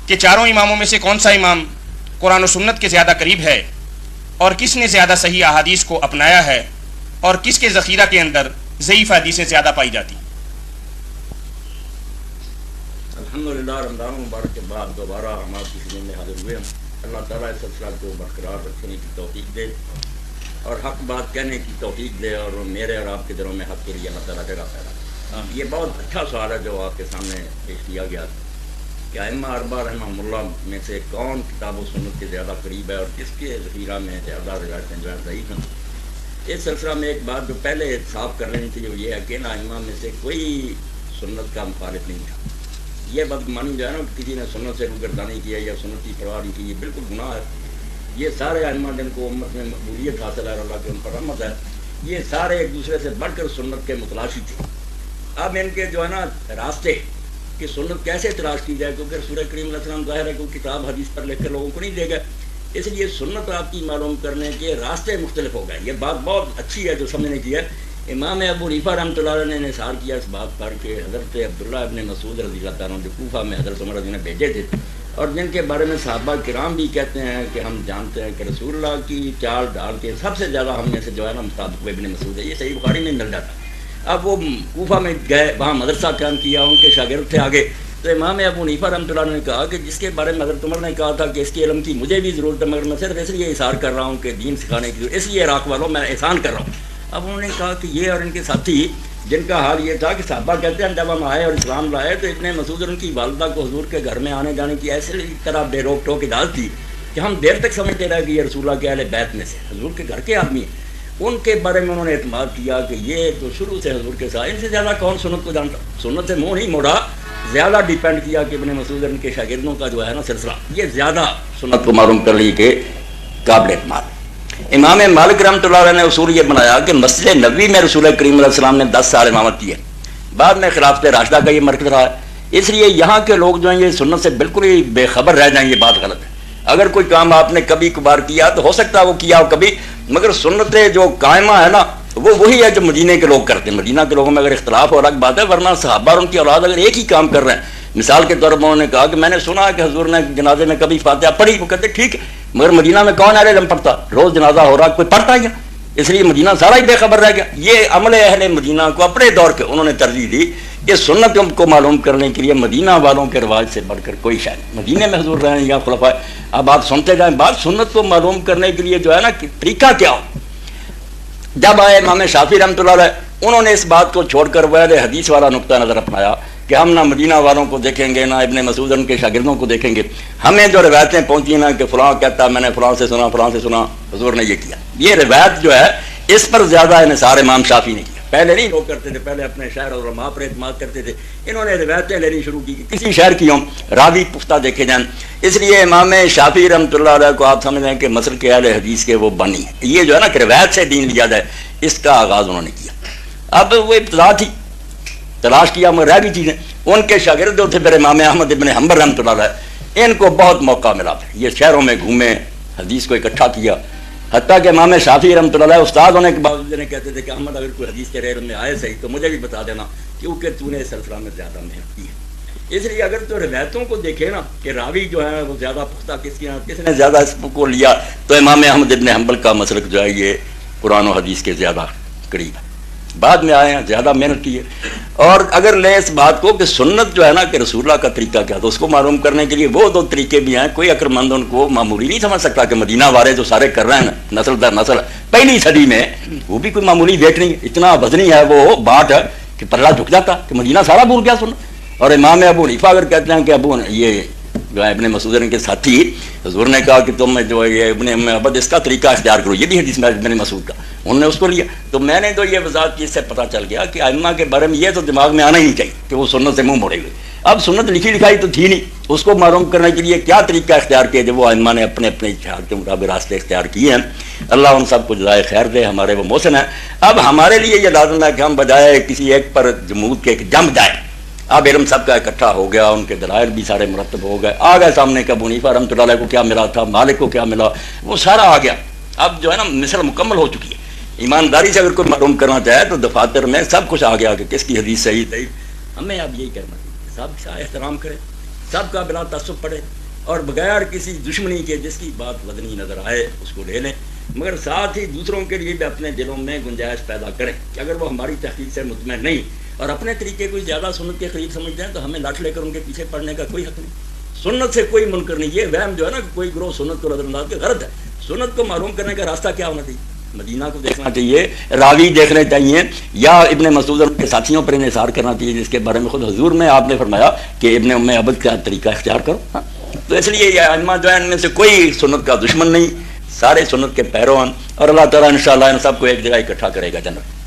کہ چاروں اماموں میں سے کون سا امام قرآن و سنت کے زیادہ قریب ہے اور کس نے زیادہ صحیح احادیث کو اپنایا ہے اور کس کے ذخیرہ کے اندر ضعیف حدیثیں زیادہ پائی جاتی؟ الحمدللہ رمضان مبارک کے بعد دوبارہ ہم آپ کی خدمت میں حاضر ہوئے ہیں۔ اللہ تعالیٰ اس سلسلہ کو برقرار رکھنے کی توفیق دے اور حق بات کہنے کی توفیق دے، اور میرے اور آپ کے دلوں میں حق کے لیے اللہ تعالیٰ جگہ پیدا۔ یہ بہت اچھا سوال ہے جو آپ کے سامنے پیش کیا گیا کہ ائمہ اربعہ رحمہم اللہ میں سے کون کتاب و سنت کے زیادہ قریب ہے اور کس کے ذخیرہ میں زیادہ روایتیں جو ہے ضعیف ہیں۔ اس سلسلہ میں ایک بات جو پہلے صاف کر لینی تھی وہ یہ ہے کہ ائمہ میں سے کوئی سنت کا مخالف نہیں تھا۔ یہ بدگمانی جو ہے نا کسی نے سنت سے روگردانی کیا یا سنت کی پرواہ نہیں کی، یہ بالکل گناہ ہے۔ یہ سارے ائمہ جن کو امت میں مقبولیت حاصل ہے اور اللہ کی ان پر رحمت ہے، یہ سارے ایک دوسرے سے بڑھ کر سنت کے متلاشی تھے۔ اب ان کے جو ہے نا راستے کہ سنت کیسے تلاش کی جائے، کیونکہ رسول کریم علیہ السلام ظاہر ہے کوئی کتاب حدیث پر لکھ کر لوگوں کو نہیں دے گا، اس لیے سنت آپ کی معلوم کرنے کے راستے مختلف ہو گئے۔ یہ بات بہت اچھی ہے جو سمجھنے کی ہے۔ امام ابو حنیفہ رحمۃ اللہ علیہ نے انحصار کیا اس بات پر کہ حضرت عبداللہ ابن مسعود رضی اللہ تعالیٰ عنہ جو کوفہ میں حضرت عمر رضی اللہ نے بھیجے تھے اور جن کے بارے میں صحابہ کرام بھی کہتے ہیں کہ ہم جانتے ہیں کہ رسول اللہ کی چال ڈال کے سب سے زیادہ ہم میں سے جو ہے نا مطابق ابن مسعود ہے، یہ صحیح بخاری میں مل جاتا ہے۔ اب وہ کوفہ میں گئے، وہاں مدرسہ قائم کیا، ان کے شاگرد تھے آگے، تو امام ابو حنیفہ رحمۃ اللہ نے کہا کہ جس کے بارے میں حضرت عمر نے کہا تھا کہ اس کے علم کی مجھے بھی ضرورت ہے، مگر میں صرف اس لیے احسار کر رہا ہوں کہ دین سکھانے کی ضرورت، اس لیے عراق والوں میں احسان کر رہا ہوں۔ اب انہوں نے کہا کہ یہ اور ان کے ساتھی جن کا حال یہ تھا کہ صحابہ کہتے ہیں جب ہم آئے اور اسلام لائے تو ابن مسعود اور ان کی والدہ کو حضور کے گھر میں آنے جانے کی ایسی طرح بے روک ٹوک اجازت تھی کہ ہم دیر تک سمجھتے رہے کہ یہ رسول اللہ کے اہل بیت میں سے حضور کے گھر کے آدمی ہیں۔ ان کے بارے میں انہوں نے اعتماد کیا کہ یہ تو شروع سے حضور کے ساتھ، ان سے زیادہ کون سنت کو جانتا، سنت سے منہ نہیں موڑا، زیادہ ڈیپینڈ کیا کہ ابن مسعود اور ان کے شاگردوں کا جو ہے نا سلسلہ یہ زیادہ سنت کو معلوم کر لی کہ قابل اعتماد۔ امام مالک رحمۃ اللہ علیہ نے اصول یہ بنایا کہ مسجد نبوی میں رسول کریم علیہ السلام نے 10 سال امامت کی ہے، بعد میں خلافت راشدہ کا یہ مرکز رہا ہے، اس لیے یہاں کے لوگ جو ہیں یہ سنت سے بالکل ہی بے خبر رہ جائیں، یہ بات غلط ہے۔ اگر کوئی کام آپ نے کبھی کبھار کیا تو ہو سکتا ہے وہ کیا ہو کبھی، مگر سنتیں جو قائمہ ہے نا وہ وہی ہے جو مدینہ کے لوگ کرتے ہیں۔ مدینہ کے لوگوں میں اگر اختلاف ہو الگ بات ہے، ورنہ صحابہ اور ان کی اولاد اگر ایک ہی کام کر رہے ہیں، مثال کے طور پر انہوں نے کہا کہ میں نے سنا کہ حضور نے جنازے میں کبھی فاتحہ پڑھی، وہ کہتے ٹھیک ہے، مگر مدینہ میں کون اہل علم پڑھتا، روز جنازہ ہو رہا کوئی پڑھتا ہی ہے، اس لیے مدینہ سارا ہی بے خبر رہ گیا۔ یہ عمل اہل مدینہ کو اپنے دور کے انہوں نے ترجیح دی کہ سنت کو معلوم کرنے کے لیے مدینہ والوں کے رواج سے بڑھ کر کوئی شاید مدینہ میں حضور رہے ہیں یا خلفاء۔ اب آپ سنتے جائیں بات، سنت کو معلوم کرنے کے لیے جو ہے نا طریقہ کیا ہو۔ جب آئے امام شافعی رحمۃ اللہ علیہ، انہوں نے اس بات کو چھوڑ کر وہ حدیث والا نقطہ نظر اپنایا کہ ہم نہ مدینہ والوں کو دیکھیں گے نہ ابن مسعود ان کے شاگردوں کو دیکھیں گے، ہمیں جو روایتیں پہنچی نا کہ فلاں کہتا میں نے فلاں سے سنا، فلاں سے سنا، حضور نے یہ کیا، یہ روایت جو ہے اس پر زیادہ انحصار امام شافعی نے کیا۔ پہلے نہیں لوگ کرتے تھے، پہلے اپنے شہر اور علماء پر اعتماد کرتے تھے، انہوں نے روایتیں لینی شروع کی کہ کسی شہر کی ہوں راوی پختہ دیکھے جائیں، اس لیے امام شافعی رحمۃ اللہ علیہ کو آپ سمجھ لیں کہ مسلک کے اہل حدیث کے وہ بانی ہے، یہ جو ہے نا کہ روایت سے دین لیا جائے، اس کا آغاز انہوں نے کیا۔ اب وہ ابتدا تھی، تلاش کیا مگر رہ بھی چیزیں، ان کے شاگرد جو تھے پھر امام احمد ابن حنبل رحمۃ اللہ علیہ، ان کو بہت موقع ملا، پھر یہ شہروں میں گھومے، حدیث کو اکٹھا کیا، حتیٰ کہ امام شافعی رحمۃ اللہ علیہ استاد ہونے کے باوجود انہیں کہتے تھے کہ احمد اگر کوئی حدیث تیرے علم میں آئے صحیح تو مجھے بھی بتا دینا، کیونکہ تو نے اس سلسلہ میں زیادہ محنت کی ہے۔ اس لیے اگر تو روایتوں کو دیکھے نا کہ راوی جو ہے وہ زیادہ پختہ کس نے زیادہ اس کو لیا، تو امام احمد ابن حنبل کا مسلک جو ہے یہ قرآن و حدیث کے زیادہ قریب ہے، بعد میں آئے ہیں، زیادہ محنت کی ہے۔ اور اگر لیں اس بات کو کہ سنت جو ہے نا کہ رسول اللہ کا طریقہ کیا، تو اس کو معلوم کرنے کے لیے وہ دو طریقے بھی ہیں، کوئی عقلمند ان کو معمولی نہیں سمجھ سکتا کہ مدینہ والے جو سارے کر رہے ہیں نسل در نسل پہلی صدی میں، وہ بھی کوئی معمولی ویٹ نہیں، اتنا وزنی ہے وہ بات ہے کہ پلہ جھک جاتا کہ مدینہ سارا بھول گیا سننا۔ اور امام ابو حنیفہ اگر کہتے ہیں کہ ابو یہ جو ہے ابن مسعود کے ساتھی، حضور نے کہا کہ تم جو ہے یہ ابن عبد اس کا طریقہ اختیار کرو، یہ بھی حدیث میں ابن مسعود کا، انہوں نے اس کو لیا، تو میں نے تو یہ وضاحت کی، اس سے پتہ چل گیا کہ ائمہ کے بارے میں یہ تو دماغ میں آنا ہی نہیں چاہیے کہ وہ سنت سے منہ موڑے ہوئے۔ اب سنت لکھی لکھائی تو تھی نہیں، اس کو معلوم کرنے کے لیے کیا طریقہ اختیار کیا، جب وہ ائمہ نے اپنے اپنے اجتہاد کے مطابق راستے اختیار کیے ہیں، اللہ ان سب کو جزائے خیر دے، ہمارے وہ محسن ہیں۔ اب ہمارے لیے یہ لازم ہے کہ ہم بجائے کسی ایک پر جمود کے جم جائے، اب علم سب کا اکٹھا ہو گیا، ان کے دلائل بھی سارے مرتب ہو گئے، آ گئے سامنے کہ ابو حنیفہ رحمۃ اللہ علیہ کو کیا ملا تھا، مالک کو کیا ملا، وہ سارا آ گیا، اب جو ہے نا مثل مکمل ہو چکی ہے۔ ایمانداری سے اگر کوئی معلوم کرنا چاہے تو دفاتر میں سب کچھ آ گیا کہ کس کی حدیث صحیح تھی، ہمیں اب یہی کرنا چاہیے، سب کا احترام کریں، سب کا بلا تعصب پڑھے اور بغیر کسی دشمنی کے جس کی بات وزنی نظر آئے اس کو لے لیں، مگر ساتھ ہی دوسروں کے لیے بھی اپنے دلوں میں گنجائش پیدا کریں کہ اگر وہ ہماری تحقیق سے مطمئن نہیں اور اپنے طریقے کو زیادہ سنت کے قریب سمجھتے ہیں تو ہمیں لاٹھ لے کر ان کے پیچھے پڑنے کا کوئی حق نہیں۔ سنت سے کوئی منکر نہیں، یہ وہم جو ہے نا کہ کوئی گروہ سنت کو نظر انداز کے غلط ہے۔ سنت کو معلوم کرنے کا راستہ کیا ہونا چاہیے؟ مدینہ کو دیکھنا چاہیے، راوی دیکھنے چاہیے، یا ابن مسعود اور ان کے ساتھیوں پر انحصار کرنا چاہیے جس کے بارے میں خود حضور میں آپ نے فرمایا کہ ابن ام عبد کا طریقہ اختیار کرو۔ ہاں تو اس لیے یہ ائمہ جو ہے ان میں سے کوئی سنت کا دشمن نہیں، سارے سنت کے پیرو ہیں، اور اللہ تعالیٰ انشاءاللہ ان سب کو ایک جگہ اکٹھا کرے گا جنت۔